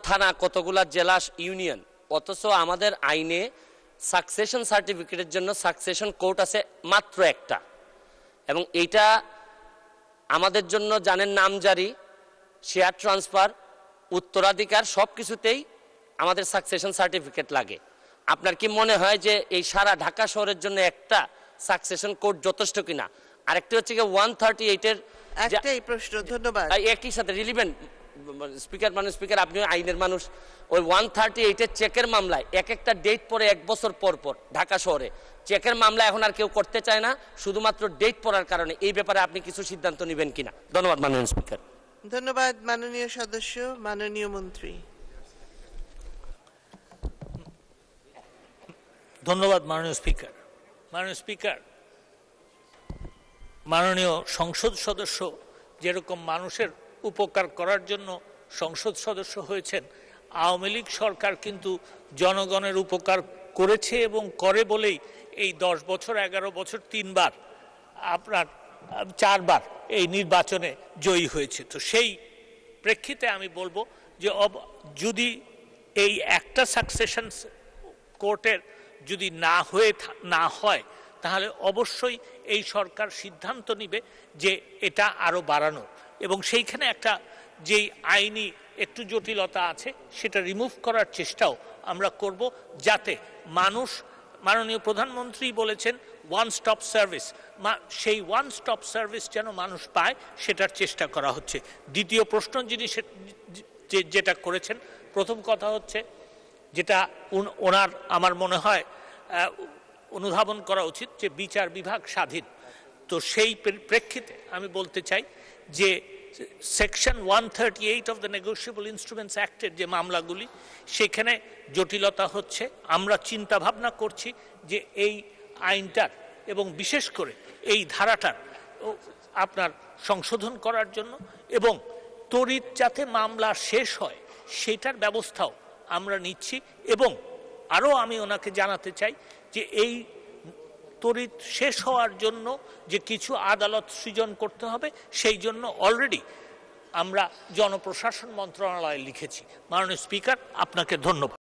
থানা, কতগুলা জেলা, ইউনিয়ন, অথচ আমাদের আইনে সাকসেশন সার্টিফিকেটের জন্য সাকসেশন কোর্ট আছে মাত্র একটা। এবং এইটা আমাদের জন্য জানেন নামজারি, শেয়ার ট্রান্সফার, উত্তরাধিকার সব কিছুতেই আমাদের সাকসেশন সার্টিফিকেট লাগে। আপনার কি মনে হয় যে এই সারা ঢাকা শহরের জন্য একটা সাকসেশন কোড যথেষ্ট কিনা? আরেকটি হচ্ছে কি 138-এর একটাই প্রশ্ন। ধন্যবাদ। একই সাথে রিলিভেন্ট স্পিকার আপনি আইনের মানুষ, ওই 138-এর চেকের মামলায় এক একটা ডেট পরে 1 বছর পর পর ঢাকা শহরে চেকের মামলা এখন আর কেউ করতে চায় না, শুধুমাত্র ডেট পড়ার কারণে। এই ব্যাপারে আপনি কিছু সিদ্ধান্ত নেবেন কিনা? ধন্যবাদ মাননীয় স্পিকার। ধন্যবাদ মাননীয় সদস্য। মাননীয় মন্ত্রী। ধন্যবাদ মাননীয় স্পিকার। মাননীয় স্পিকার, মাননীয় সংসদ সদস্য যেরকম মানুষের উপকার করার জন্য সংসদ সদস্য হয়েছেন, আওয়ামী লীগ সরকার কিন্তু জনগণের উপকার করেছে এবং করে বলেই এই 10 বছর 11 বছর 4বার এই নির্বাচনে জয়ী হয়েছে। তো সেই প্রেক্ষিতে আমি বলবো যে যদি এই একটা সাকসেশন কোর্টের যদি না হয় তাহলে অবশ্যই এই সরকার সিদ্ধান্ত নিবে যে এটা আরো বাড়ানোর, এবং সেইখানে একটা যেই আইনি একটু জটিলতা আছে সেটা রিমুভ করার চেষ্টাও আমরা করব, যাতে মানুষ, মাননীয় প্রধানমন্ত্রী বলেছেন ওয়ান স্টপ সার্ভিস, সেই ওয়ান স্টপ সার্ভিস যেন মানুষ পায় সেটার চেষ্টা করা হচ্ছে। দ্বিতীয় প্রশ্ন যিনি যেটা করেছেন, প্রথম কথা হচ্ছে যেটা ওনার আমার মনে হয় অনুধাবন করা উচিত যে বিচার বিভাগ স্বাধীন। তো সেই প্রেক্ষিতে আমি বলতে চাই যে section 138 of the negotiable instruments অ্যাক্টের যে মামলাগুলি, সেখানে জটিলতা হচ্ছে। আমরা চিন্তা ভাবনা করছি যে এই আইনটার এবং বিশেষ করে এই ধারাটার আপনার সংশোধন করার জন্য এবং তড়িৎ যাতে মামলা শেষ হয় সেটার ব্যবস্থাও আমরা নিচ্ছি। এবং আরও আমি ওনাকে জানাতে চাই যে এই তড়িৎ শেষ হওয়ার জন্য যে কিছু আদালত সৃজন করতে হবে, সেই জন্য অলরেডি আমরা জনপ্রশাসন মন্ত্রণালয়ে লিখেছি। মাননীয় স্পিকার, আপনাকে ধন্যবাদ।